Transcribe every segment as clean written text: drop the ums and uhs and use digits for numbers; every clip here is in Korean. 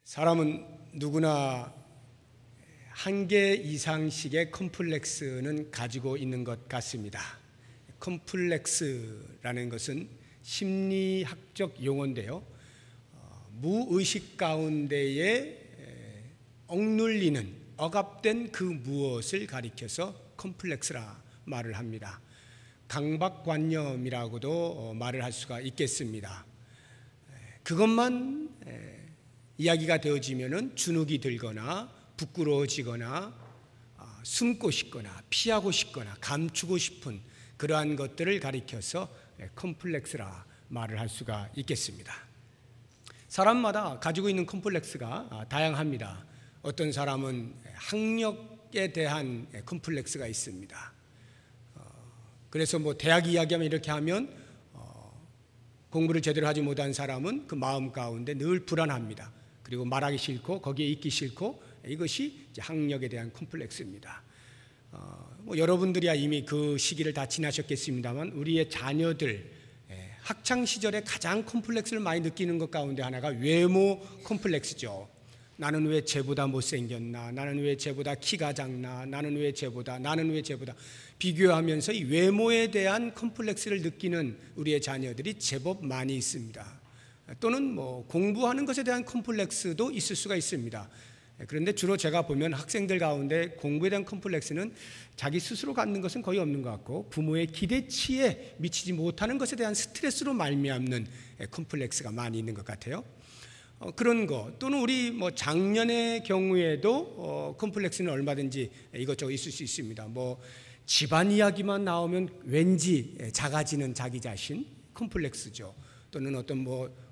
사람은 누구나 한 개 이상씩의 컴플렉스는 가지고 있는 것 같습니다. 컴플렉스라는 것은 심리학적 용어인데요. 무의식 가운데에 억눌리는 억압된 그 무엇을 가리켜서 컴플렉스라 말을 합니다. 강박관념이라고도 말을 할 수가 있겠습니다. 그것만 이야기가 되어지면은 주눅이 들거나 부끄러워지거나 숨고 싶거나 피하고 싶거나 감추고 싶은 그러한 것들을 가리켜서 컴플렉스라 말을 할 수가 있겠습니다. 사람마다 가지고 있는 컴플렉스가 다양합니다. 어떤 사람은 학력에 대한 컴플렉스가 있습니다. 그래서 대학 이야기하면 이렇게 하면 공부를 제대로 하지 못한 사람은 그 마음 가운데 늘 불안합니다. 그리고 말하기 싫고 거기에 있기 싫고 이것이 이제 학력에 대한 컴플렉스입니다. 여러분들이야 이미 그 시기를 다 지나셨겠습니다만 우리의 자녀들 학창 시절에 가장 컴플렉스를 많이 느끼는 것 가운데 하나가 외모 컴플렉스죠. 나는 왜 쟤보다 못생겼나? 나는 왜 쟤보다 키가 작나? 나는 왜 쟤보다 비교하면서 이 외모에 대한 컴플렉스를 느끼는 우리의 자녀들이 제법 많이 있습니다. 또는 공부하는 것에 대한 컴플렉스도 있을 수가 있습니다. 그런데 주로 제가 보면 학생들 가운데 공부에 대한 컴플렉스는 자기 스스로 갖는 것은 거의 없는 것 같고 부모의 기대치에 미치지 못하는 것에 대한 스트레스로 말미암는 컴플렉스가 많이 있는 것 같아요. 그런 거 또는 우리 장년의 경우에도 컴플렉스는 얼마든지 이것저것 있을 수 있습니다. 집안 이야기만 나오면 왠지 작아지는 자기 자신 컴플렉스죠. 또는 어떤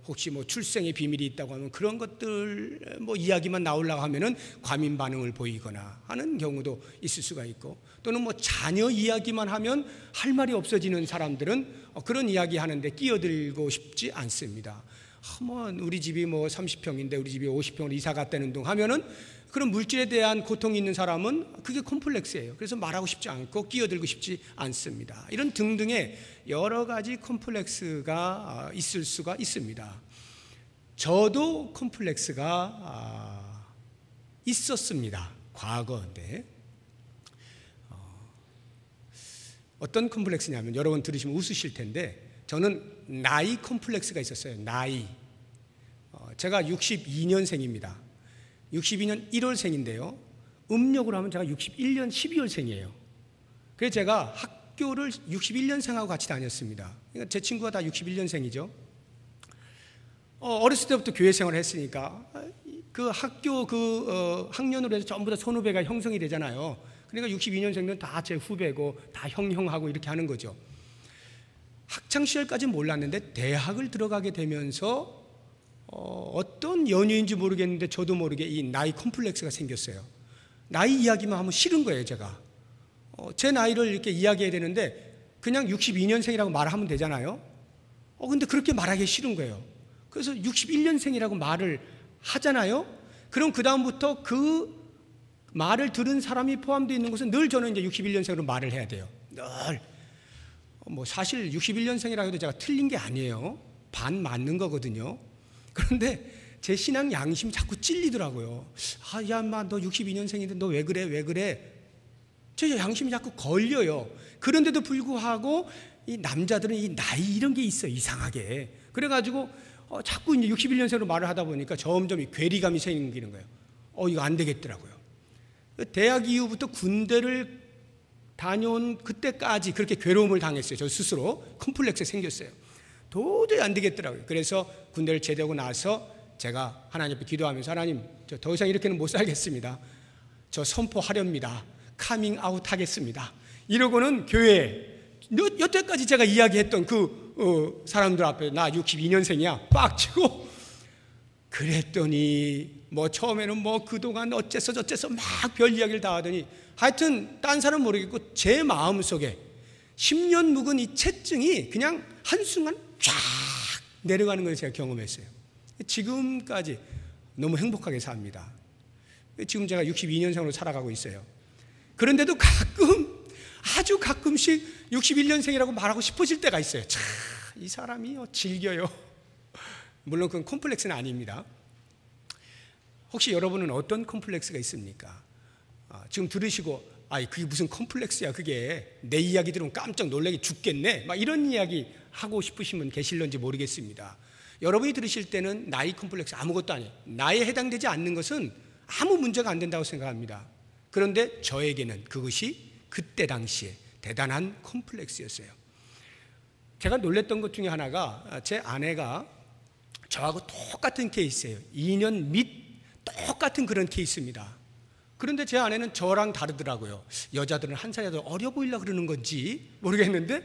혹시 출생의 비밀이 있다고 하면 그런 것들 이야기만 나오려고 하면은 과민 반응을 보이거나 하는 경우도 있을 수가 있고 또는 자녀 이야기만 하면 할 말이 없어지는 사람들은 그런 이야기 하는데 끼어들고 싶지 않습니다. 우리 집이 30평인데 우리 집이 50평으로 이사 갔다는 둥 하면은 그런 물질에 대한 고통이 있는 사람은 그게 콤플렉스예요. 그래서 말하고 싶지 않고 끼어들고 싶지 않습니다. 이런 등등의 여러 가지 콤플렉스가 있을 수가 있습니다. 저도 콤플렉스가 있었습니다. 과거인데 어떤 콤플렉스냐면 여러분 들으시면 웃으실 텐데 저는 나이 콤플렉스가 있었어요. 나이. 제가 62년생입니다. 62년 1월생인데요. 음력으로 하면 제가 61년 12월생이에요. 그래서 제가 학교를 61년생하고 같이 다녔습니다. 그러니까 제 친구가 다 61년생이죠. 어렸을 때부터 교회 생활을 했으니까 그 학교 학년으로 해서 전부 다 선후배가 형성이 되잖아요. 그러니까 62년생들은 다 제 후배고 다 형하고 이렇게 하는 거죠. 학창시절까지는 몰랐는데 대학을 들어가게 되면서 어떤 연유인지 모르겠는데 저도 모르게 이 나이 콤플렉스가 생겼어요. 나이 이야기만 하면 싫은 거예요. 제가 제 나이를 이렇게 이야기해야 되는데 그냥 62년생이라고 말하면 되잖아요. 근데 그렇게 말하기 싫은 거예요. 그래서 61년생이라고 말을 하잖아요. 그럼 그 다음부터 그 말을 들은 사람이 포함되어 있는 것은 늘 저는 이제 61년생으로 말을 해야 돼요. 늘. 사실 61년생이라고 해도 제가 틀린 게 아니에요. 반 맞는 거거든요. 그런데 제 신앙 양심이 자꾸 찔리더라고요. 야, 인마, 너 62년생인데 너 왜 그래? 제 양심이 자꾸 걸려요. 그런데도 불구하고 이 남자들은 이 나이 이런 게 있어, 이상하게. 그래가지고 자꾸 이제 61년생으로 말을 하다 보니까 점점 이 괴리감이 생기는 거예요. 이거 안 되겠더라고요. 대학 이후부터 군대를 다녀온 그때까지 그렇게 괴로움을 당했어요. 저 스스로 컴플렉스가 생겼어요. 도저히 안 되겠더라고요. 그래서 군대를 제대하고 나서 제가 하나님 앞에 기도하면서 하나님, 저 더 이상 이렇게는 못 살겠습니다. 저 선포하렵니다. 카밍 아웃 하겠습니다. 이러고는 교회에 여태까지 제가 이야기했던 그 사람들 앞에 나 62년생이야 빡치고 그랬더니 처음에는 그동안 어째서 저째서 막 별 이야기를 다 하더니 하여튼 딴 사람은 모르겠고 제 마음속에 10년 묵은 이 채증이 그냥 한순간 쫙 내려가는 걸 제가 경험했어요. 지금까지 너무 행복하게 삽니다. 지금 제가 62년생으로 살아가고 있어요. 그런데도 아주 가끔씩 61년생이라고 말하고 싶어질 때가 있어요. 참, 이 사람이 즐겨요. 물론 그건 콤플렉스는 아닙니다. 혹시 여러분은 어떤 컴플렉스가 있습니까? 지금 들으시고 그게 무슨 컴플렉스야, 그게 내 이야기 들으면 깜짝 놀라게 죽겠네, 막 이런 이야기 하고 싶으신 분 계실런지 모르겠습니다. 여러분이 들으실 때는 나의 컴플렉스 아무것도 아니에요. 나에 해당되지 않는 것은 아무 문제가 안 된다고 생각합니다. 그런데 저에게는 그것이 그때 당시에 대단한 컴플렉스였어요. 제가 놀랬던 것 중에 하나가 제 아내가 저하고 똑같은 케이스예요. 2년 및 똑같은 그런 케이스입니다. 그런데 제 아내는 저랑 다르더라고요. 여자들은 한 살이라도 어려 보이려고 그러는 건지 모르겠는데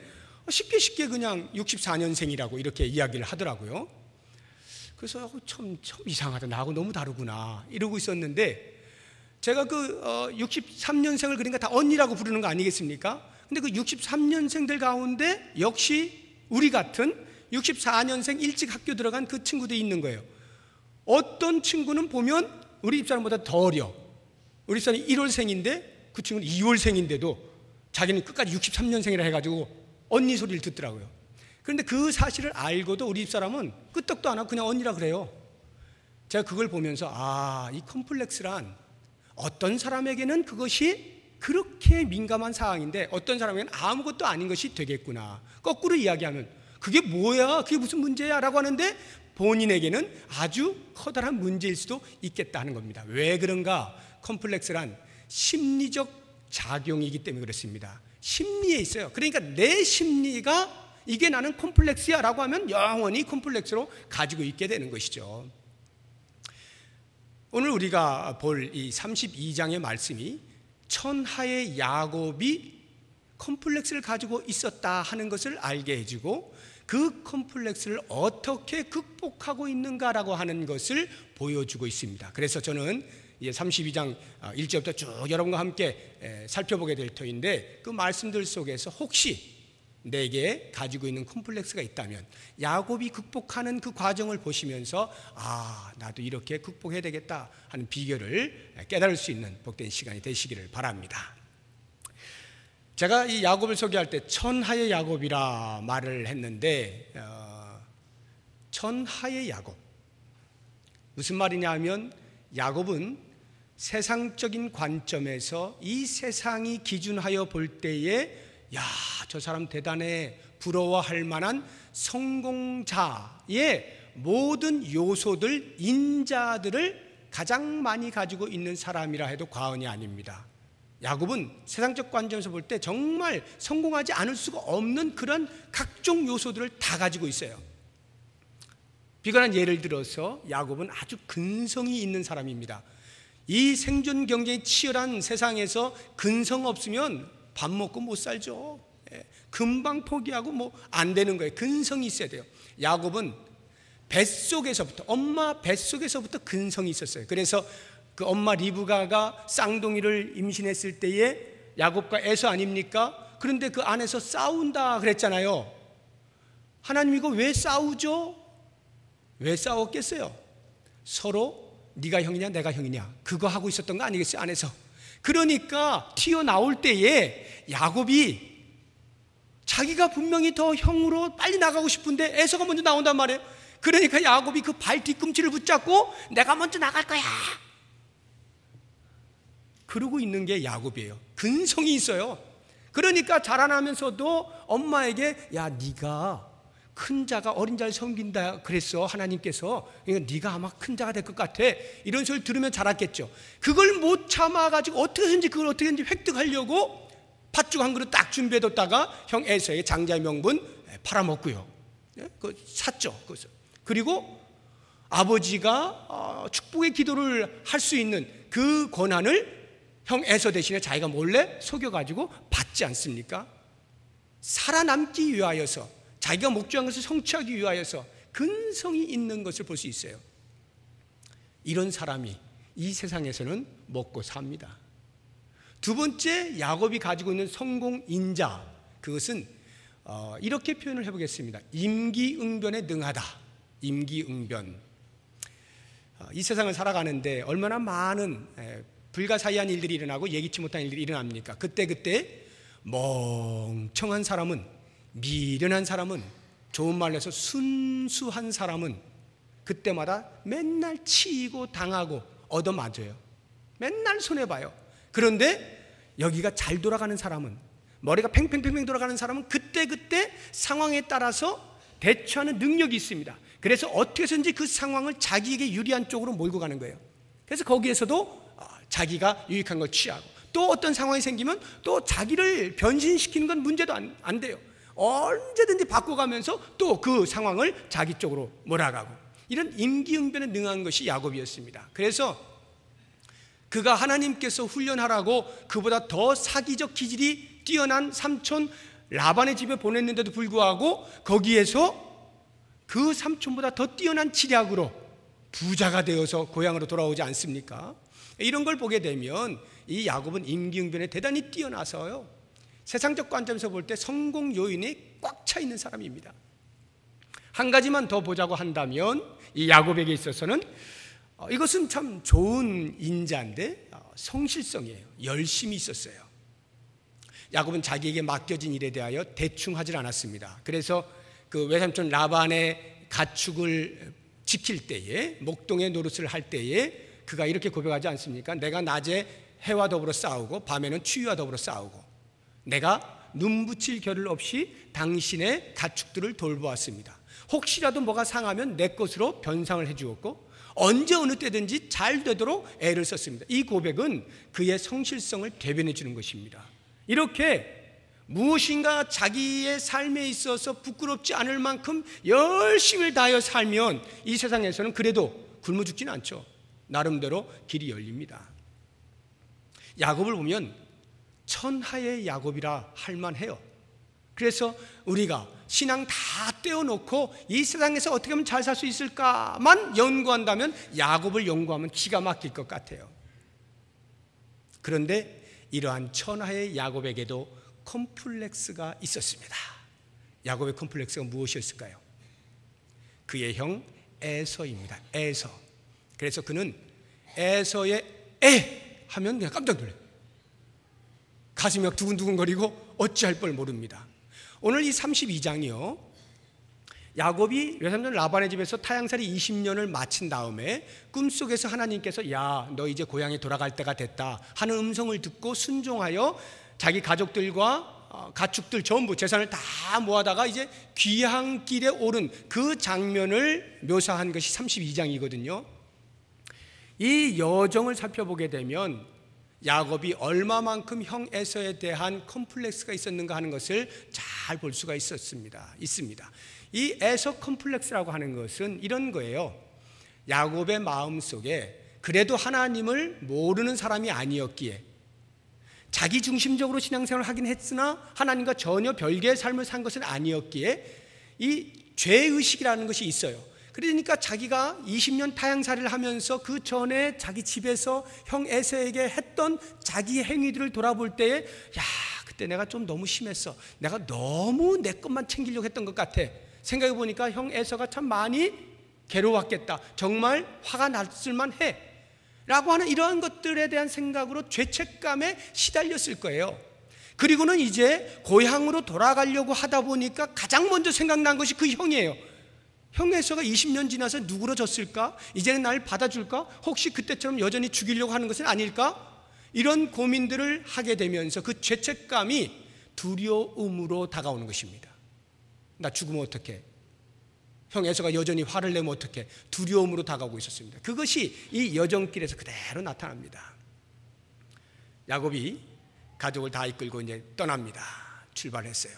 쉽게 그냥 64년생이라고 이렇게 이야기를 하더라고요. 그래서 참 이상하다, 나하고 너무 다르구나 이러고 있었는데, 제가 그 63년생을 그러니까 다 언니라고 부르는 거 아니겠습니까? 근데 그 63년생들 가운데 역시 우리 같은 64년생 일찍 학교 들어간 그 친구들이 있는 거예요. 어떤 친구는 보면 우리 집사람보다 더 어려. 우리 집사람이 1월생인데 그 친구는 2월생인데도 자기는 끝까지 63년생이라 해가지고 언니 소리를 듣더라고요. 그런데 그 사실을 알고도 우리 집사람은 끄떡도 안 하고 그냥 언니라 그래요. 제가 그걸 보면서 이 컴플렉스란 어떤 사람에게는 그것이 그렇게 민감한 사항인데 어떤 사람에게는 아무것도 아닌 것이 되겠구나. 거꾸로 이야기하면 그게 뭐야? 그게 무슨 문제야? 라고 하는데 본인에게는 아주 커다란 문제일 수도 있겠다 하는 겁니다. 왜 그런가? 컴플렉스란 심리적 작용이기 때문에 그렇습니다. 심리에 있어요. 그러니까 내 심리가 이게 나는 컴플렉스야 라고 하면 영원히 컴플렉스로 가지고 있게 되는 것이죠. 오늘 우리가 볼 이 32장의 말씀이 천하의 야곱이 컴플렉스를 가지고 있었다 하는 것을 알게 해주고 그 컴플렉스를 어떻게 극복하고 있는가라고 하는 것을 보여주고 있습니다. 그래서 저는 32장 1절부터 쭉 여러분과 함께 살펴보게 될 터인데, 그 말씀들 속에서 혹시 내게 가지고 있는 컴플렉스가 있다면 야곱이 극복하는 그 과정을 보시면서 나도 이렇게 극복해야 되겠다 하는 비결을 깨달을 수 있는 복된 시간이 되시기를 바랍니다. 제가 이 야곱을 소개할 때 천하의 야곱이라 말을 했는데, 천하의 야곱 무슨 말이냐 하면, 야곱은 세상적인 관점에서 이 세상이 기준하여 볼 때에 저 사람 대단해, 부러워할 만한 성공자의 모든 요소들, 인자들을 가장 많이 가지고 있는 사람이라 해도 과언이 아닙니다. 야곱은 세상적 관점에서 볼 때 정말 성공하지 않을 수가 없는 그런 각종 요소들을 다 가지고 있어요. 비관한 예를 들어서 야곱은 아주 근성이 있는 사람입니다. 이 생존 경쟁이 치열한 세상에서 근성 없으면 밥 먹고 못 살죠. 금방 포기하고 안 되는 거예요. 근성이 있어야 돼요. 야곱은 뱃속에서부터, 엄마 뱃속에서부터 근성이 있었어요. 그래서 그 엄마 리브가가 쌍둥이를 임신했을 때에 야곱과 에서 아닙니까? 그런데 그 안에서 싸운다 그랬잖아요. 하나님 이거 왜 싸우죠? 왜 싸웠겠어요? 서로 네가 형이냐 내가 형이냐 그거 하고 있었던 거 아니겠어요? 안에서. 그러니까 튀어나올 때에 야곱이 자기가 분명히 더 형으로 빨리 나가고 싶은데 에서가 먼저 나온단 말이에요. 그러니까 야곱이 그 발 뒤꿈치를 붙잡고 내가 먼저 나갈 거야 그러고 있는 게 야곱이에요. 근성이 있어요. 그러니까 자라나면서도 엄마에게 네가 큰 자가 어린 자를 섬긴다 그랬어 하나님께서. 그러니까 네가 아마 큰 자가 될 것 같아 이런 소리를 들으면 자랐겠죠. 그걸 못 참아가지고 어떻게든지 획득하려고 팥죽 한 그릇 딱 준비해뒀다가 형 에서의 장자의 명분 팔아먹고요. 그 샀죠. 그리고 아버지가 축복의 기도를 할 수 있는 그 권한을 형 에서 대신에 자기가 몰래 속여가지고 받지 않습니까? 살아남기 위하여서, 자기가 목적한 것을 성취하기 위하여서 근성이 있는 것을 볼 수 있어요. 이런 사람이 이 세상에서는 먹고 삽니다. 두 번째, 야곱이 가지고 있는 성공 인자, 그것은 이렇게 표현을 해보겠습니다. 임기응변에 능하다. 임기응변. 이 세상을 살아가는데 얼마나 많은 불가사의한 일들이 일어나고 예기치 못한 일들이 일어납니까? 그때 멍청한 사람은, 미련한 사람은, 좋은 말로 해서 순수한 사람은 그때마다 맨날 치이고 당하고 얻어맞아요. 맨날 손해봐요. 그런데 여기가 잘 돌아가는 사람은, 머리가 팽팽팽팽 돌아가는 사람은 그때그때 상황에 따라서 대처하는 능력이 있습니다. 그래서 어떻게 해서든지 그 상황을 자기에게 유리한 쪽으로 몰고 가는 거예요. 그래서 거기에서도 자기가 유익한 걸 취하고, 또 어떤 상황이 생기면 또 자기를 변신시키는 건 문제도 안 돼요. 언제든지 바꿔가면서 또 그 상황을 자기 쪽으로 몰아가고, 이런 임기응변에 능한 것이 야곱이었습니다. 그래서 그가 하나님께서 훈련하라고 그보다 더 사기적 기질이 뛰어난 삼촌 라반의 집에 보냈는데도 불구하고 거기에서 그 삼촌보다 더 뛰어난 지략으로 부자가 되어서 고향으로 돌아오지 않습니까? 이런 걸 보게 되면 이 야곱은 임기응변에 대단히 뛰어나서요, 세상적 관점에서 볼 때 성공 요인이 꽉 차 있는 사람입니다. 한 가지만 더 보자고 한다면 이 야곱에게 있어서는 이것은 참 좋은 인자인데 성실성이에요. 열심이 있었어요. 야곱은 자기에게 맡겨진 일에 대하여 대충 하질 않았습니다. 그래서 그 외삼촌 라반의 가축을 지킬 때에, 목동의 노릇을 할 때에 그가 이렇게 고백하지 않습니까? 내가 낮에 해와 더불어 싸우고 밤에는 추위와 더불어 싸우고 내가 눈 붙일 겨를 없이 당신의 가축들을 돌보았습니다. 혹시라도 뭐가 상하면 내 것으로 변상을 해주었고 언제 어느 때든지 잘 되도록 애를 썼습니다. 이 고백은 그의 성실성을 대변해 주는 것입니다. 이렇게 무엇인가 자기의 삶에 있어서 부끄럽지 않을 만큼 열심히 다하여 살면 이 세상에서는 그래도 굶어 죽지는 않죠. 나름대로 길이 열립니다. 야곱을 보면 천하의 야곱이라 할 만해요. 그래서 우리가 신앙 다 떼어놓고 이 세상에서 어떻게 하면 잘 살 수 있을까만 연구한다면 야곱을 연구하면 기가 막힐 것 같아요. 그런데 이러한 천하의 야곱에게도 컴플렉스가 있었습니다. 야곱의 컴플렉스가 무엇이었을까요? 그의 형 에서입니다. 에서. 그래서 그는 에서의 에 하면 그냥 깜짝 놀라요. 가슴이 막 두근두근거리고 어찌할 걸 모릅니다. 오늘 이 32장이요, 야곱이 외삼촌 라반의 집에서 타향살이 20년을 마친 다음에 꿈속에서 하나님께서 야, 너 이제 고향에 돌아갈 때가 됐다 하는 음성을 듣고 순종하여 자기 가족들과 가축들 전부 재산을 다 모아다가 이제 귀향길에 오른 그 장면을 묘사한 것이 32장이거든요. 이 여정을 살펴보게 되면 야곱이 얼마만큼 형 에서에 대한 컴플렉스가 있었는가 하는 것을 잘 볼 수가 있습니다. 이 에서 컴플렉스라고 하는 것은 이런 거예요. 야곱의 마음속에 그래도 하나님을 모르는 사람이 아니었기에 자기 중심적으로 신앙생활을 하긴 했으나 하나님과 전혀 별개의 삶을 산 것은 아니었기에 이 죄의식이라는 것이 있어요. 그러니까 자기가 20년 타향살이를 하면서 그 전에 자기 집에서 형 에서에게 했던 자기의 행위들을 돌아볼 때에 야, 그때 내가 좀 너무 심했어. 내가 너무 내 것만 챙기려고 했던 것 같아. 생각해 보니까 형 에서가 참 많이 괴로웠겠다. 정말 화가 났을 만해. 라고 하는 이러한 것들에 대한 생각으로 죄책감에 시달렸을 거예요. 그리고는 이제 고향으로 돌아가려고 하다 보니까 가장 먼저 생각난 것이 그 형이에요. 형 에서가 20년 지나서 누구로 졌을까? 이제는 날 받아줄까? 혹시 그때처럼 여전히 죽이려고 하는 것은 아닐까? 이런 고민들을 하게 되면서 그 죄책감이 두려움으로 다가오는 것입니다. 나 죽으면 어떡해? 형 에서가 여전히 화를 내면 어떡해? 두려움으로 다가오고 있었습니다. 그것이 이 여정길에서 그대로 나타납니다. 야곱이 가족을 다 이끌고 이제 떠납니다. 출발했어요.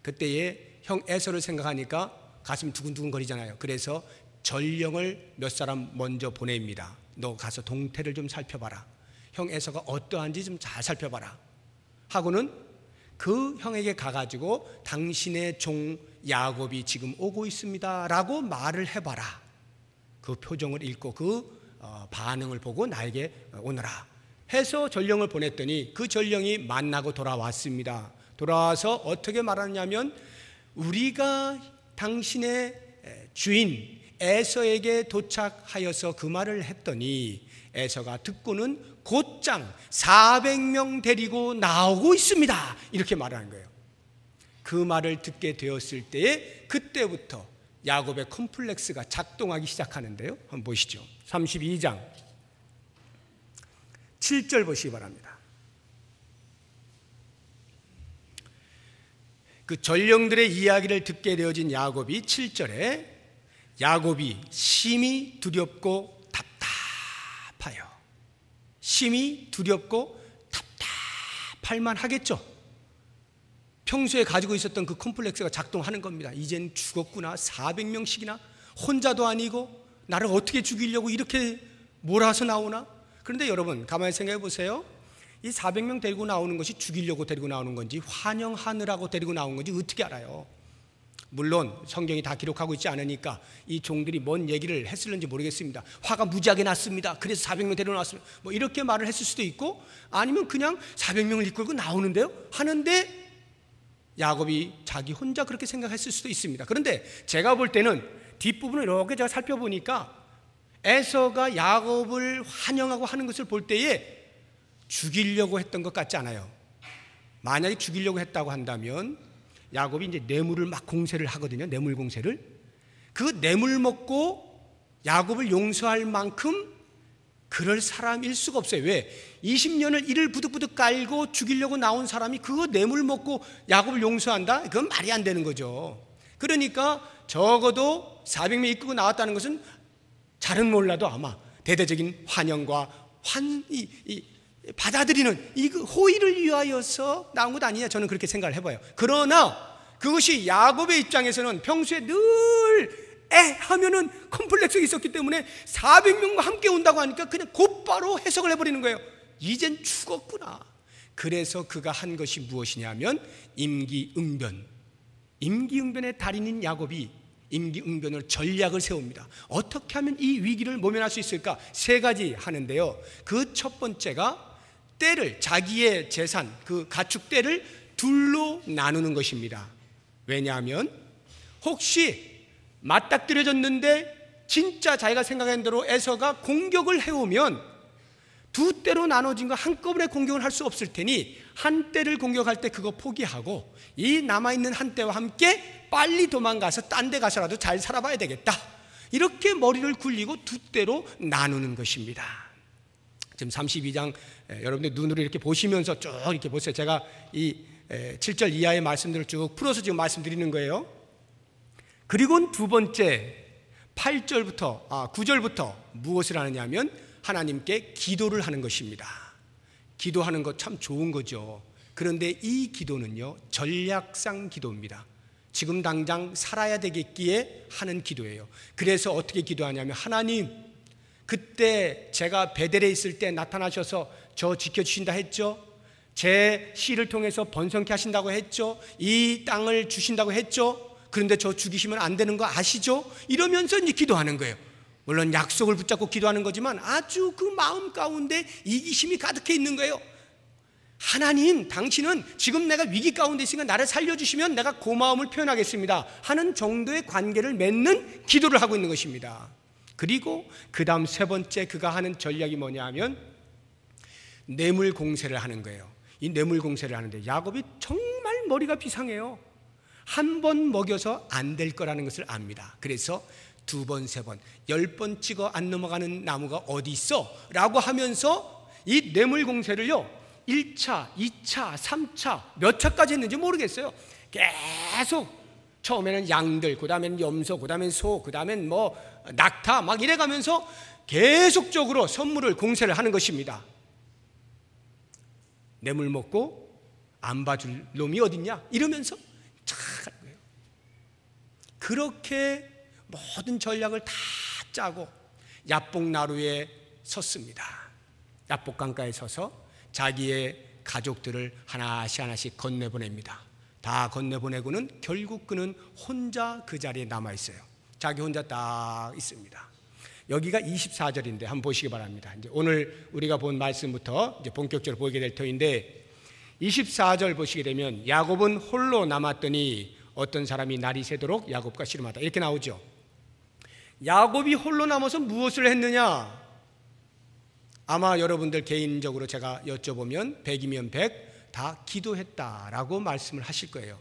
그때에 형 에서를 생각하니까 가슴이 두근두근 거리잖아요. 그래서 전령을 몇 사람 먼저 보냅니다. 너 가서 동태를 좀 살펴봐라. 형 에서가 어떠한지 좀 잘 살펴봐라 하고는 그 형에게 가가지고 당신의 종 야곱이 지금 오고 있습니다 라고 말을 해봐라. 그 표정을 읽고 그 반응을 보고 나에게 오너라 해서 전령을 보냈더니 그 전령이 만나고 돌아왔습니다. 돌아와서 어떻게 말하냐면 우리가 당신의 주인 에서에게 도착하여서 그 말을 했더니 에서가 듣고는 곧장 400명 데리고 나오고 있습니다. 이렇게 말하는 거예요. 그 말을 듣게 되었을 때에 그때부터 야곱의 컴플렉스가 작동하기 시작하는데요. 한번 보시죠. 32장 7절 보시기 바랍니다. 그 전령들의 이야기를 듣게 되어진 야곱이 7절에 야곱이 심히 두렵고 답답하여, 심히 두렵고 답답할만 하겠죠. 평소에 가지고 있었던 그 콤플렉스가 작동하는 겁니다. 이젠 죽었구나, 400명씩이나 혼자도 아니고 나를 어떻게 죽이려고 이렇게 몰아서 나오나. 그런데 여러분 가만히 생각해 보세요. 이 400명 데리고 나오는 것이 죽이려고 데리고 나오는 건지 환영하느라고 데리고 나온 건지 어떻게 알아요? 물론 성경이 다 기록하고 있지 않으니까 이 종들이 뭔 얘기를 했을는지 모르겠습니다. 화가 무지하게 났습니다. 그래서 400명 데리고 나왔습니다. 뭐 이렇게 말을 했을 수도 있고, 아니면 그냥 400명을 이끌고 나오는데요 하는데 야곱이 자기 혼자 그렇게 생각했을 수도 있습니다. 그런데 제가 볼 때는 뒷부분을 이렇게 제가 살펴보니까 에서가 야곱을 환영하고 하는 것을 볼 때에 죽이려고 했던 것 같지 않아요. 만약에 죽이려고 했다고 한다면 야곱이 이제 뇌물을 막 공세를 하거든요. 뇌물 공세를. 그 뇌물 먹고 야곱을 용서할 만큼 그럴 사람일 수가 없어요. 왜? 20년을 이를 부득부득 깔고 죽이려고 나온 사람이 그거 뇌물 먹고 야곱을 용서한다? 그건 말이 안 되는 거죠. 그러니까 적어도 400명 이끌고 나왔다는 것은 잘은 몰라도 아마 대대적인 환영과 받아들이는 이 호의를 위하여서 나온 것 아니냐, 저는 그렇게 생각을 해봐요. 그러나 그것이 야곱의 입장에서는 평소에 늘 하면은 컴플렉스가 있었기 때문에 400명과 함께 온다고 하니까 그냥 곧바로 해석을 해버리는 거예요. 이젠 죽었구나. 그래서 그가 한 것이 무엇이냐면 임기응변. 임기응변의 달인인 야곱이 임기응변을 전략을 세웁니다. 어떻게 하면 이 위기를 모면할 수 있을까? 3가지 하는데요. 그 첫 번째가 떼를, 자기의 재산, 그 가축 떼를 둘로 나누는 것입니다. 왜냐하면 혹시 맞닥뜨려졌는데 진짜 자기가 생각한 대로 에서가 공격을 해오면 두 떼로 나눠진 거 한꺼번에 공격을 할 수 없을 테니 한 떼를 공격할 때 그거 포기하고 이 남아있는 한 떼와 함께 빨리 도망가서 딴 데 가서라도 잘 살아봐야 되겠다. 이렇게 머리를 굴리고 두 떼로 나누는 것입니다. 지금 32장 여러분들 눈으로 이렇게 보시면서 쭉 이렇게 보세요. 제가 이 7절 이하의 말씀들을 쭉 풀어서 지금 말씀드리는 거예요. 그리고 두 번째 9절부터 무엇을 하느냐면 하나님께 기도를 하는 것입니다. 기도하는 것 참 좋은 거죠. 그런데 이 기도는요, 전략상 기도입니다. 지금 당장 살아야 되겠기에 하는 기도예요. 그래서 어떻게 기도하냐면, 하나님, 그때 제가 베델에 있을 때 나타나셔서 저 지켜주신다 했죠. 제 씨를 통해서 번성케 하신다고 했죠. 이 땅을 주신다고 했죠. 그런데 저 죽이시면 안 되는 거 아시죠? 이러면서 이제 기도하는 거예요. 물론 약속을 붙잡고 기도하는 거지만 아주 그 마음 가운데 이기심이 가득해 있는 거예요. 하나님, 당신은 지금 내가 위기 가운데 있으니까 나를 살려주시면 내가 고마움을 표현하겠습니다 하는 정도의 관계를 맺는 기도를 하고 있는 것입니다. 그리고 그 다음 세 번째 그가 하는 전략이 뭐냐 하면 뇌물 공세를 하는 거예요. 이 뇌물 공세를 하는데 야곱이 정말 머리가 비상해요. 한 번 먹여서 안 될 거라는 것을 압니다. 그래서 2번, 3번, 10번 찍어 안 넘어가는 나무가 어디 있어? 라고 하면서 이 뇌물 공세를요 1차, 2차, 3차 몇 차까지 했는지 모르겠어요. 계속 처음에는 양들, 그 다음에는 염소, 그 다음엔 소, 그 다음엔 뭐 낙타 막 이래가면서 계속적으로 선물을 공세를 하는 것입니다. 뇌물 먹고 안 봐줄 놈이 어딨냐 이러면서 착 하는 거예요. 그렇게 모든 전략을 다 짜고 야복나루에 섰습니다. 야복강가에 서서 자기의 가족들을 하나씩 건네보냅니다. 다 건네보내고는 결국 그는 혼자 그 자리에 남아있어요. 자기 혼자 딱 있습니다. 여기가 24절인데 한번 보시기 바랍니다. 이제 오늘 우리가 본 말씀부터 이제 본격적으로 보게 될 터인데 24절 보시게 되면 야곱은 홀로 남았더니 어떤 사람이 날이 새도록 야곱과 씨름하다 이렇게 나오죠. 야곱이 홀로 남아서 무엇을 했느냐? 아마 여러분들 개인적으로 제가 여쭤보면 100이면 100 다 기도했다라고 말씀을 하실 거예요.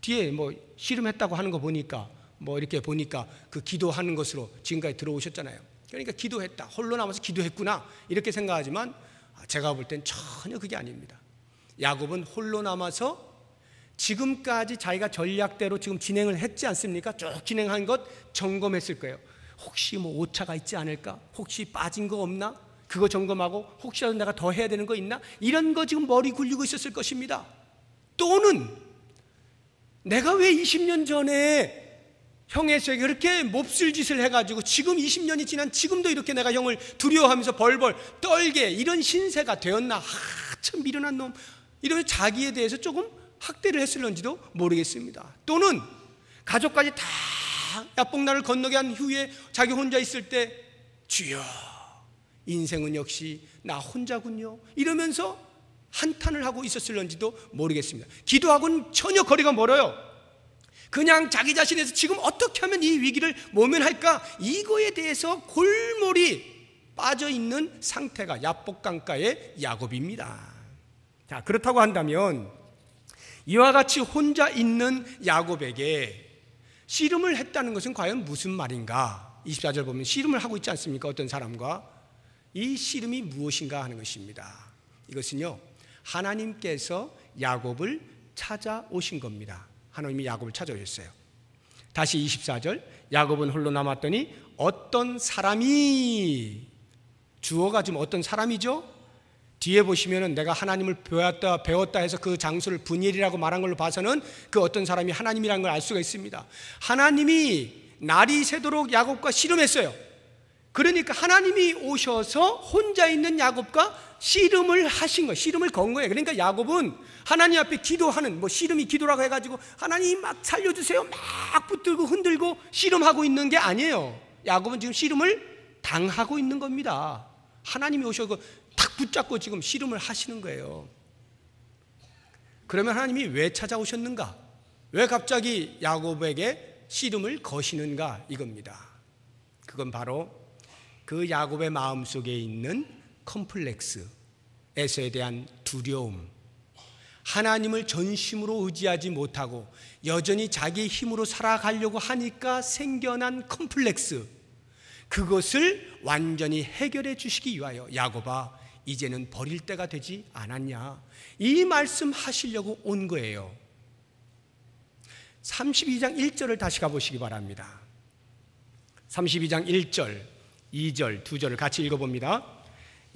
뒤에 뭐 씨름했다고 하는 거 보니까 뭐 이렇게 보니까 그 기도하는 것으로 지금까지 들어오셨잖아요. 그러니까 기도했다, 홀로 남아서 기도했구나 이렇게 생각하지만 제가 볼 땐 전혀 그게 아닙니다. 야곱은 홀로 남아서 지금까지 자기가 전략대로 지금 진행을 했지 않습니까? 쭉 진행한 것 점검했을 거예요. 혹시 뭐 오차가 있지 않을까? 혹시 빠진 거 없나? 그거 점검하고 혹시라도 내가 더 해야 되는 거 있나? 이런 거 지금 머리 굴리고 있었을 것입니다. 또는 내가 왜 20년 전에 형에게 그렇게 몹쓸 짓을 해가지고 지금 20년이 지난 지금도 이렇게 내가 형을 두려워하면서 벌벌 떨게 이런 신세가 되었나? 참 미련한 놈. 이러면서 자기에 대해서 조금 학대를 했을런지도 모르겠습니다. 또는 가족까지 다 야복난을 건너게 한 후에 자기 혼자 있을 때 주여 인생은 역시 나 혼자군요 이러면서 한탄을 하고 있었을런지도 모르겠습니다. 기도하고는 전혀 거리가 멀어요. 그냥 자기 자신에서 지금 어떻게 하면 이 위기를 모면할까 이거에 대해서 골몰이 빠져있는 상태가 야복강가의 야곱입니다. 자, 그렇다고 한다면 이와 같이 혼자 있는 야곱에게 씨름을 했다는 것은 과연 무슨 말인가? 24절 보면 씨름을 하고 있지 않습니까? 어떤 사람과. 이 씨름이 무엇인가 하는 것입니다. 이것은요, 하나님께서 야곱을 찾아오신 겁니다. 하나님이 야곱을 찾아오셨어요. 다시 24절, 야곱은 홀로 남았더니 어떤 사람이, 주어가 지금 어떤 사람이죠? 뒤에 보시면은 내가 하나님을 배웠다 해서 그 장소를 분일이라고 말한 걸로 봐서는 그 어떤 사람이 하나님이라는 걸 알 수가 있습니다. 하나님이 날이 새도록 야곱과 씨름했어요. 그러니까 하나님이 오셔서 혼자 있는 야곱과 씨름을 하신 거예요. 씨름을 건 거예요. 그러니까 야곱은 하나님 앞에 기도하는, 뭐 씨름이 기도라고 해가지고 하나님 막 살려주세요 막 붙들고 흔들고 씨름하고 있는 게 아니에요. 야곱은 지금 씨름을 당하고 있는 겁니다. 하나님이 오셔서 탁 붙잡고 지금 씨름을 하시는 거예요. 그러면 하나님이 왜 찾아오셨는가? 왜 갑자기 야곱에게 씨름을 거시는가? 이겁니다. 그건 바로 그 야곱의 마음속에 있는 컴플렉스, 에서에 대한 두려움, 하나님을 전심으로 의지하지 못하고 여전히 자기 힘으로 살아가려고 하니까 생겨난 컴플렉스, 그것을 완전히 해결해 주시기 위하여 야곱아 이제는 버릴 때가 되지 않았냐, 이 말씀 하시려고 온 거예요. 32장 1절을 다시 가보시기 바랍니다. 32장 1절, 2절, 2절을 같이 읽어봅니다.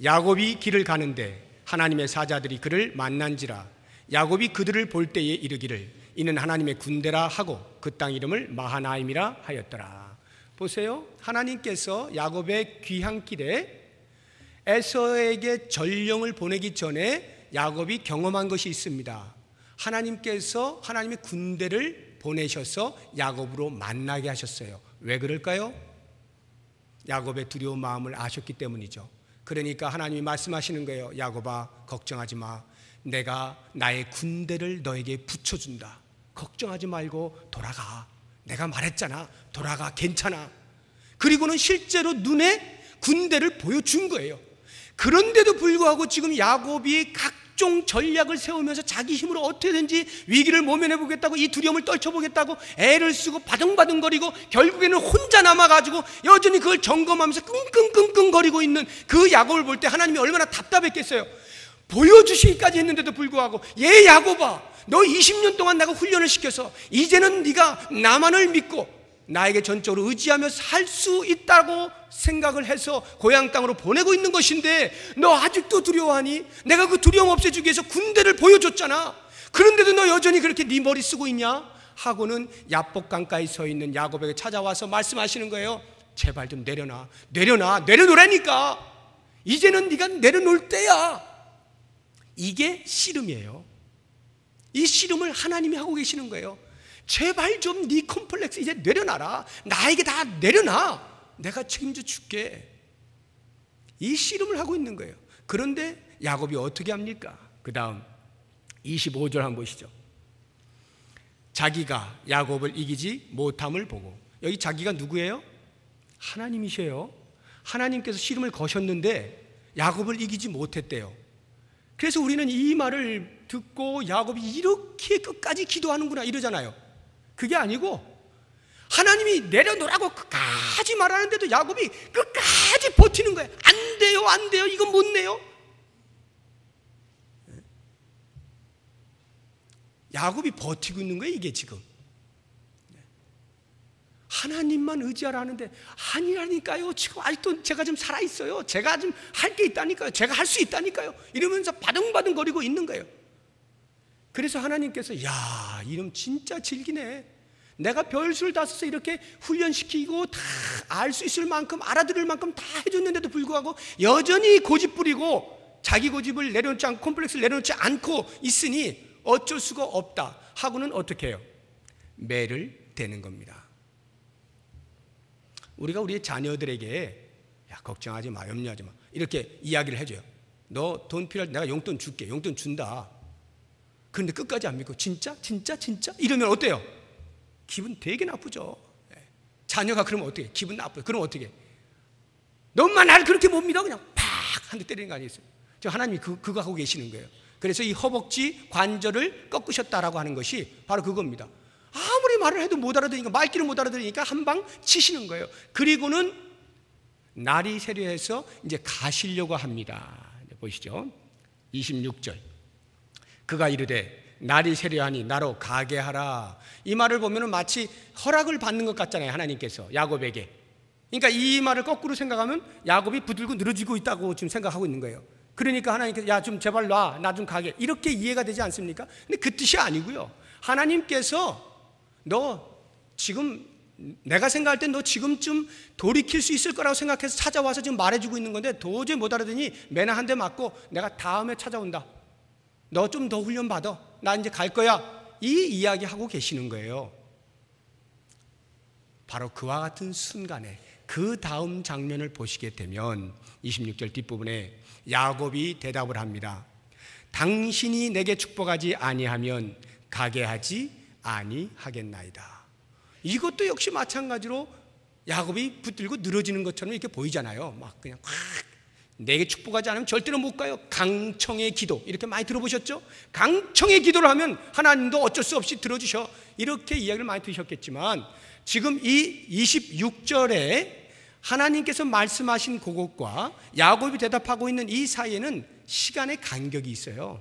야곱이 길을 가는데 하나님의 사자들이 그를 만난지라. 야곱이 그들을 볼 때에 이르기를 이는 하나님의 군대라 하고 그 땅 이름을 마하나임이라 하였더라. 보세요. 하나님께서 야곱의 귀향길에 에서에게 전령을 보내기 전에 야곱이 경험한 것이 있습니다. 하나님께서 하나님의 군대를 보내셔서 야곱으로 만나게 하셨어요. 왜 그럴까요? 야곱의 두려운 마음을 아셨기 때문이죠. 그러니까 하나님이 말씀하시는 거예요. 야곱아 걱정하지 마. 내가 나의 군대를 너에게 붙여준다. 걱정하지 말고 돌아가. 내가 말했잖아. 돌아가. 괜찮아. 그리고는 실제로 눈에 군대를 보여준 거예요. 그런데도 불구하고 지금 야곱이 각종 전략을 세우면서 자기 힘으로 어떻게든지 위기를 모면해 보겠다고, 이 두려움을 떨쳐보겠다고 애를 쓰고 바등바등거리고 결국에는 혼자 남아가지고 여전히 그걸 점검하면서 끙끙끙끙거리고 있는 그 야곱을 볼 때 하나님이 얼마나 답답했겠어요. 보여주시기까지 했는데도 불구하고 얘 야곱아, 너 20년 동안 내가 훈련을 시켜서 이제는 네가 나만을 믿고 나에게 전적으로 의지하며 살 수 있다고 생각을 해서 고향 땅으로 보내고 있는 것인데 너 아직도 두려워하니? 내가 그 두려움 없애주기 위해서 군대를 보여줬잖아. 그런데도 너 여전히 그렇게 네 머리 쓰고 있냐? 하고는 야복강가에 서 있는 야곱에게 찾아와서 말씀하시는 거예요. 제발 좀 내려놔. 내려놓으라니까. 이제는 네가 내려놓을 때야. 이게 씨름이에요. 이 씨름을 하나님이 하고 계시는 거예요. 제발 좀 네 컴플렉스 이제 내려놔라. 나에게 다 내려놔. 내가 책임져 줄게. 이 씨름을 하고 있는 거예요. 그런데 야곱이 어떻게 합니까? 그 다음 25절 한번 보시죠. 자기가 야곱을 이기지 못함을 보고, 여기 자기가 누구예요? 하나님이셔요. 하나님께서 씨름을 거셨는데 야곱을 이기지 못했대요. 그래서 우리는 이 말을 듣고 야곱이 이렇게 끝까지 기도하는구나 이러잖아요. 그게 아니고 하나님이 내려놓으라고 끝까지 말하는데도 야곱이 끝까지 버티는 거예요. 안 돼요, 안 돼요, 이건 못 내요. 야곱이 버티고 있는 거예요, 이게 지금. 하나님만 의지하라는데 아니라니까요. 지금 아직도 제가 좀 살아있어요. 제가 좀 할 게 있다니까요. 제가 할 수 있다니까요. 이러면서 바둥바둥 거리고 있는 거예요. 그래서 하나님께서 야, 이놈 진짜 질기네. 내가 별수를 다 써서 이렇게 훈련시키고 다 알 수 있을 만큼 알아들을 만큼 다 해줬는데도 불구하고 여전히 고집 부리고 자기 고집을 내려놓지 않고 콤플렉스를 내려놓지 않고 있으니 어쩔 수가 없다 하고는 어떻게 해요? 매를 대는 겁니다. 우리가 우리의 자녀들에게 야, 걱정하지 마, 염려하지 마 이렇게 이야기를 해줘요. 너 돈 필요할 때 내가 용돈 줄게. 용돈 준다. 그런데 끝까지 안 믿고 진짜 이러면 어때요? 기분 되게 나쁘죠. 자녀가 그러면 어떻게? 기분 나빠요. 그럼 어떻게? 너만 나를 그렇게 못 믿어? 그냥 팍 한 대 때리는 거 아니겠어요? 저 하나님이 그거 하고 계시는 거예요. 그래서 이 허벅지 관절을 꺾으셨다라고 하는 것이 바로 그겁니다. 아무리 말을 해도 못 알아들으니까, 말귀를 못 알아들으니까 한 방 치시는 거예요. 그리고는 날이 세려해서 이제 가시려고 합니다. 보시죠. 26절. 그가 이르되 날이 세려하니 나로 가게 하라. 이 말을 보면 마치 허락을 받는 것 같잖아요, 하나님께서 야곱에게. 그러니까 이 말을 거꾸로 생각하면 야곱이 부들고 늘어지고 있다고 지금 생각하고 있는 거예요. 그러니까 하나님께서 야, 좀 제발 놔, 나 좀 가게, 이렇게 이해가 되지 않습니까? 근데 그 뜻이 아니고요. 하나님께서 너 지금 내가 생각할 때 너 지금쯤 돌이킬 수 있을 거라고 생각해서 찾아와서 지금 말해주고 있는 건데 도저히 못 알아듣니 매나 한 대 맞고 내가 다음에 찾아온다. 너 좀 더 훈련 받아. 나 이제 갈 거야. 이 이야기하고 계시는 거예요. 바로 그와 같은 순간에 그 다음 장면을 보시게 되면 26절 뒷부분에 야곱이 대답을 합니다. 당신이 내게 축복하지 아니하면 가게 하지 아니하겠나이다. 이것도 역시 마찬가지로 야곱이 붙들고 늘어지는 것처럼 이렇게 보이잖아요. 막 그냥 확 내게 축복하지 않으면 절대로 못 가요. 강청의 기도, 이렇게 많이 들어보셨죠? 강청의 기도를 하면 하나님도 어쩔 수 없이 들어주셔. 이렇게 이야기를 많이 들으셨겠지만 지금 이 26절에 하나님께서 말씀하신 그것과 야곱이 대답하고 있는 이 사이에는 시간의 간격이 있어요.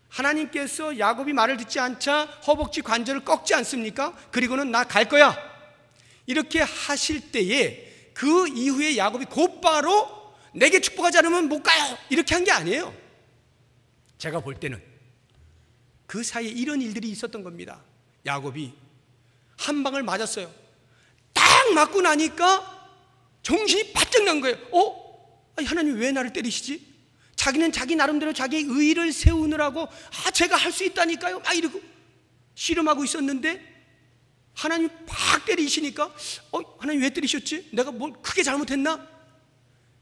하나님께서 야곱이 말을 듣지 않자 허벅지 관절을 꺾지 않습니까? 그리고는 나 갈 거야 이렇게 하실 때에 그 이후에 야곱이 곧바로 내게 축복하지 않으면 못 가요 이렇게 한 게 아니에요. 제가 볼 때는 그 사이에 이런 일들이 있었던 겁니다. 야곱이 한 방을 맞았어요. 딱 맞고 나니까 정신이 바짝 난 거예요. 아니, 하나님 왜 나를 때리시지? 자기는 자기 나름대로 자기 의의를 세우느라고 제가 할 수 있다니까요 막 이러고 씨름하고 있었는데 하나님이 팍 때리시니까 하나님 왜 때리셨지? 내가 뭘 크게 잘못했나?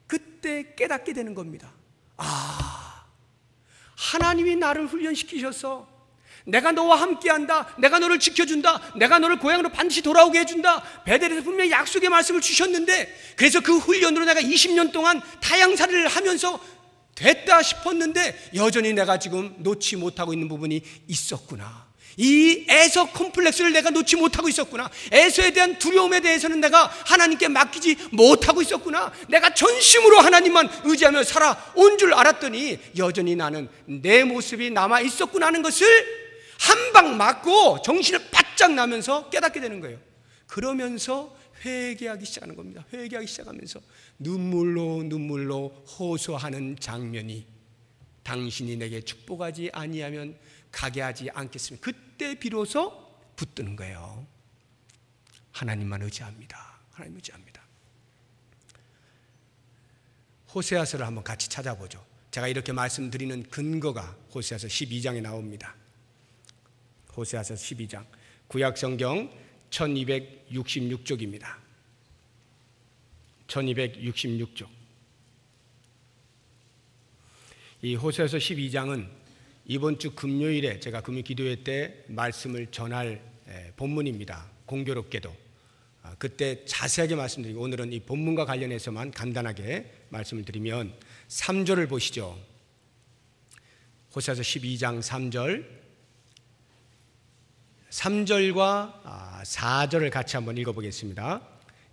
그때 깨닫게 되는 겁니다. 하나님이 나를 훈련시키셔서 내가 너와 함께한다, 내가 너를 지켜준다, 내가 너를 고향으로 반드시 돌아오게 해준다, 베델에서 분명히 약속의 말씀을 주셨는데 그래서 그 훈련으로 내가 20년 동안 타향살이를 하면서 됐다 싶었는데 여전히 내가 지금 놓지 못하고 있는 부분이 있었구나. 이 에서 콤플렉스를 내가 놓지 못하고 있었구나. 에서에 대한 두려움에 대해서는 내가 하나님께 맡기지 못하고 있었구나. 내가 전심으로 하나님만 의지하며 살아온 줄 알았더니 여전히 나는 내 모습이 남아 있었구나 하는 것을 한 방 맞고 정신을 바짝 나면서 깨닫게 되는 거예요. 그러면서 회개하기 시작하는 겁니다. 회개하기 시작하면서 눈물로 호소하는 장면이 당신이 내게 축복하지 아니하면 가게 하지 않겠습니다. 그때 비로소 붙드는 거예요. 하나님만 의지합니다. 하나님 의지합니다. 호세아서를 한번 같이 찾아보죠. 제가 이렇게 말씀드리는 근거가 호세아서 12장에 나옵니다. 호세아서 12장 구약성경 1266쪽입니다. 1266쪽. 이 호세아서 12장은 이번 주 금요일에 제가 금요 기도회 때 말씀을 전할 본문입니다. 공교롭게도 그때 자세하게 말씀드리고 오늘은 이 본문과 관련해서만 간단하게 말씀을 드리면 3절을 보시죠. 호세아서 12장 3절과 4절을 같이 한번 읽어보겠습니다.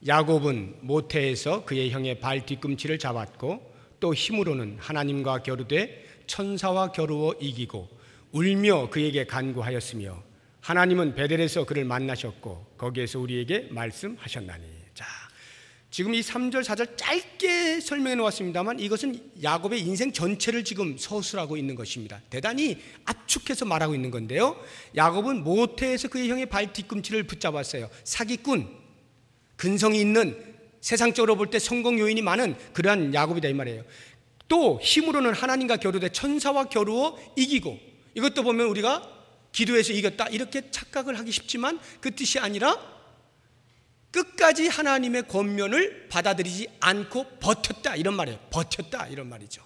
야곱은 모태에서 그의 형의 발 뒤꿈치를 잡았고 또 힘으로는 하나님과 겨루되 천사와 겨루어 이기고 울며 그에게 간구하였으며 하나님은 베델에서 그를 만나셨고 거기에서 우리에게 말씀하셨나니. 자, 지금 이 3절 4절 짧게 설명해 놓았습니다만 이것은 야곱의 인생 전체를 지금 서술하고 있는 것입니다. 대단히 압축해서 말하고 있는 건데요, 야곱은 모태에서 그의 형의 발 뒤꿈치를 붙잡았어요. 사기꾼, 근성이 있는, 세상적으로 볼 때 성공 요인이 많은 그러한 야곱이다 이 말이에요. 또 힘으로는 하나님과 겨루되 천사와 겨루어 이기고, 이것도 보면 우리가 기도해서 이겼다 이렇게 착각을 하기 쉽지만 그 뜻이 아니라 끝까지 하나님의 권면을 받아들이지 않고 버텼다 이런 말이에요. 버텼다 이런 말이죠.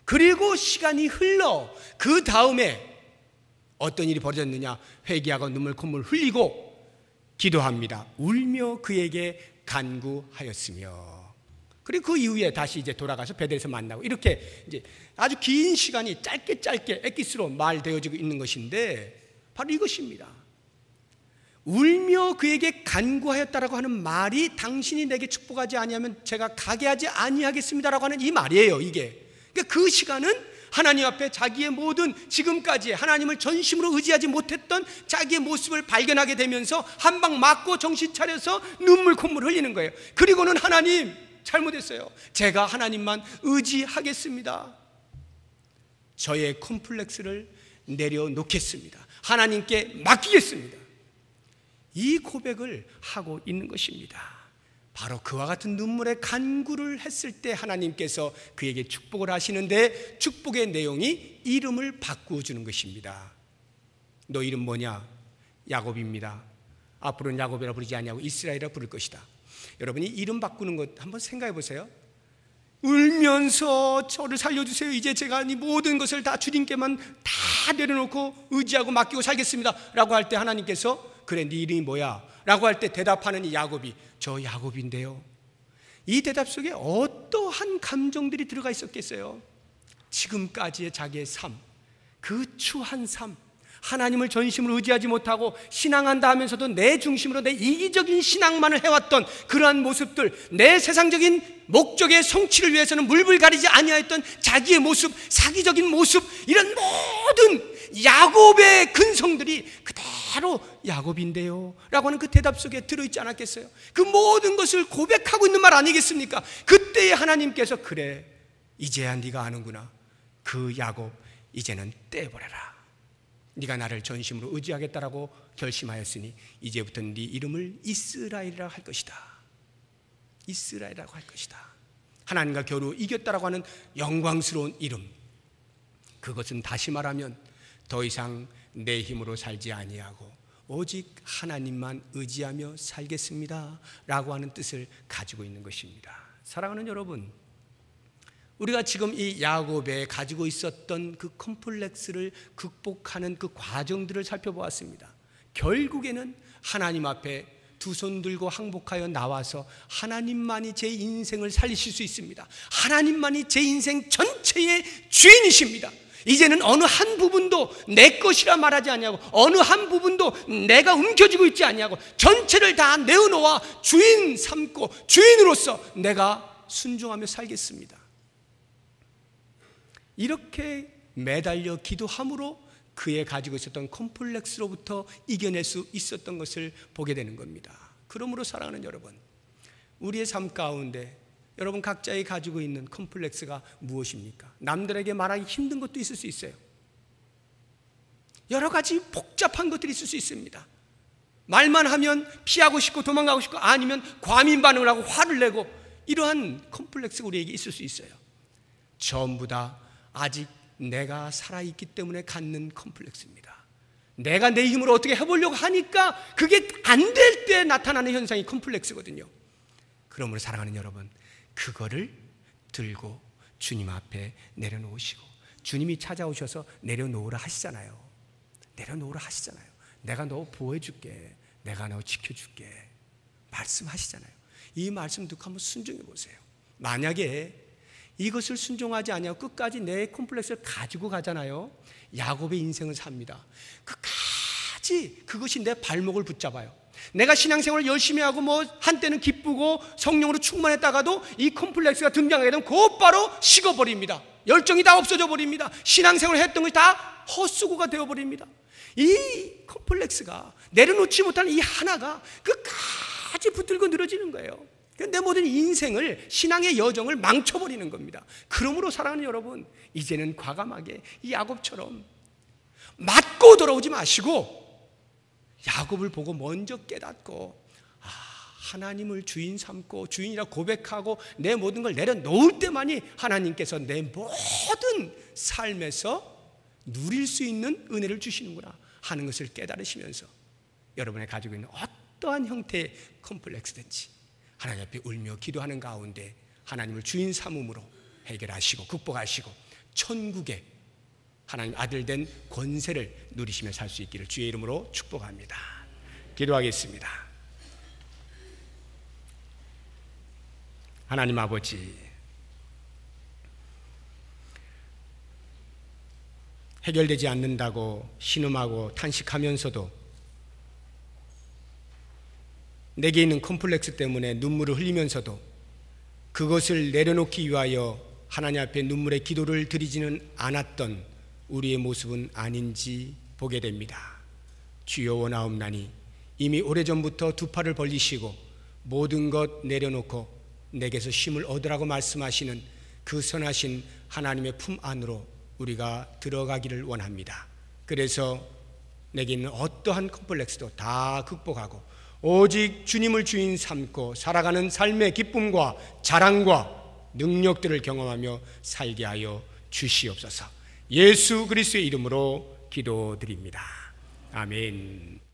그리고 시간이 흘러 그 다음에 어떤 일이 벌어졌느냐, 회개하고 눈물 콧물 흘리고 기도합니다. 울며 그에게 간구하였으며. 그리고 그 이후에 다시 이제 돌아가서 베델에서 만나고, 이렇게 이제 아주 긴 시간이 짧게 엑기스로 말되어지고 있는 것인데 바로 이것입니다. 울며 그에게 간구하였다라고 하는 말이 당신이 내게 축복하지 아니하면 제가 가게 하지 아니하겠습니다라고 하는 이 말이에요. 이게 그러니까 그 시간은 하나님 앞에 자기의 모든 지금까지 하나님을 전심으로 의지하지 못했던 자기의 모습을 발견하게 되면서 한 방 맞고 정신 차려서 눈물 콧물 흘리는 거예요. 그리고는 하나님 잘못했어요. 제가 하나님만 의지하겠습니다. 저의 콤플렉스를 내려놓겠습니다. 하나님께 맡기겠습니다. 이 고백을 하고 있는 것입니다. 바로 그와 같은 눈물의 간구를 했을 때 하나님께서 그에게 축복을 하시는데, 축복의 내용이 이름을 바꾸어주는 것입니다. 너 이름 뭐냐? 야곱입니다. 앞으로는 야곱이라 부르지 아니하고 이스라엘이라 부를 것이다. 여러분이 이름 바꾸는 것 한번 생각해 보세요. 울면서 저를 살려주세요. 이제 제가 이 모든 것을 다 주님께만 다 내려놓고 의지하고 맡기고 살겠습니다 라고 할 때 하나님께서 그래 네 이름이 뭐야? 라고 할 때 대답하는 이 야곱이 저 야곱인데요. 이 대답 속에 어떠한 감정들이 들어가 있었겠어요? 지금까지의 자기의 삶, 그 추한 삶, 하나님을 전심으로 의지하지 못하고 신앙한다 하면서도 내 중심으로 내 이기적인 신앙만을 해왔던 그러한 모습들, 내 세상적인 목적의 성취를 위해서는 물불 가리지 아니하였던 자기의 모습, 사기적인 모습, 이런 모든 야곱의 근성들이 그대로 야곱인데요 라고 하는 그 대답 속에 들어있지 않았겠어요? 그 모든 것을 고백하고 있는 말 아니겠습니까? 그때에 하나님께서 그래 이제야 네가 아는구나. 그 야곱 이제는 떼버려라. 네가 나를 전심으로 의지하겠다라고 결심하였으니 이제부터 네 이름을 이스라엘이라 할 것이다. 이스라엘이라고 할 것이다. 하나님과 겨루 이겼다라고 하는 영광스러운 이름, 그것은 다시 말하면 더 이상 내 힘으로 살지 아니하고 오직 하나님만 의지하며 살겠습니다 라고 하는 뜻을 가지고 있는 것입니다. 사랑하는 여러분, 우리가 지금 이 야곱에 가지고 있었던 그 컴플렉스를 극복하는 그 과정들을 살펴보았습니다. 결국에는 하나님 앞에 두 손 들고 항복하여 나와서 하나님만이 제 인생을 살리실 수 있습니다. 하나님만이 제 인생 전체의 주인이십니다. 이제는 어느 한 부분도 내 것이라 말하지 아니하고 어느 한 부분도 내가 움켜쥐고 있지 아니하고 전체를 다 내어놓아 주인 삼고 주인으로서 내가 순종하며 살겠습니다. 이렇게 매달려 기도함으로 그의 가지고 있었던 콤플렉스로부터 이겨낼 수 있었던 것을 보게 되는 겁니다. 그러므로 사랑하는 여러분, 우리의 삶 가운데 여러분 각자의 가지고 있는 콤플렉스가 무엇입니까? 남들에게 말하기 힘든 것도 있을 수 있어요. 여러 가지 복잡한 것들이 있을 수 있습니다. 말만 하면 피하고 싶고 도망가고 싶고, 아니면 과민 반응을 하고 화를 내고, 이러한 콤플렉스가 우리에게 있을 수 있어요. 전부 다 아직 내가 살아있기 때문에 갖는 콤플렉스입니다. 내가 내 힘으로 어떻게 해보려고 하니까 그게 안 될 때 나타나는 현상이 콤플렉스거든요. 그러므로 사랑하는 여러분, 그거를 들고 주님 앞에 내려놓으시고, 주님이 찾아오셔서 내려놓으라 하시잖아요. 내려놓으라 하시잖아요. 내가 너 보호해줄게, 내가 너 지켜줄게 말씀하시잖아요. 이 말씀 듣고 한번 순종해 보세요. 만약에 이것을 순종하지 아니하고 끝까지 내 콤플렉스를 가지고 가잖아요. 야곱의 인생을 삽니다. 끝까지 그것이 내 발목을 붙잡아요. 내가 신앙생활을 열심히 하고 한때는 기쁘고 성령으로 충만했다가도 이 콤플렉스가 등장하게 되면 곧바로 식어버립니다. 열정이 다 없어져 버립니다. 신앙생활을 했던 것이 다 헛수고가 되어버립니다. 이 컴플렉스가, 내려놓지 못하는 이 하나가 끝까지 붙들고 늘어지는 거예요. 내 모든 인생을, 신앙의 여정을 망쳐버리는 겁니다. 그러므로 사랑하는 여러분, 이제는 과감하게 이 야곱처럼 맞고 돌아오지 마시고 야곱을 보고 먼저 깨닫고 하나님을 주인 삼고 주인이라 고백하고 내 모든 걸 내려놓을 때만이 하나님께서 내 모든 삶에서 누릴 수 있는 은혜를 주시는구나 하는 것을 깨달으시면서 여러분이 가지고 있는 어떠한 형태의 컴플렉스든지 하나님 앞에 울며 기도하는 가운데 하나님을 주인 삼음으로 해결하시고 극복하시고 천국의 하나님 아들 된 권세를 누리시며 살 수 있기를 주의 이름으로 축복합니다. 기도하겠습니다. 하나님 아버지, 해결되지 않는다고 신음하고 탄식하면서도 내게 있는 컴플렉스 때문에 눈물을 흘리면서도 그것을 내려놓기 위하여 하나님 앞에 눈물의 기도를 드리지는 않았던 우리의 모습은 아닌지 보게 됩니다. 주여 원하옵나니 이미 오래전부터 두 팔을 벌리시고 모든 것 내려놓고 내게서 쉼을 얻으라고 말씀하시는 그 선하신 하나님의 품 안으로 우리가 들어가기를 원합니다. 그래서 내게 있는 어떠한 컴플렉스도 다 극복하고 오직 주님을 주인 삼고 살아가는 삶의 기쁨과 자랑과 능력들을 경험하며 살게 하여 주시옵소서. 예수 그리스도의 이름으로 기도드립니다. 아멘.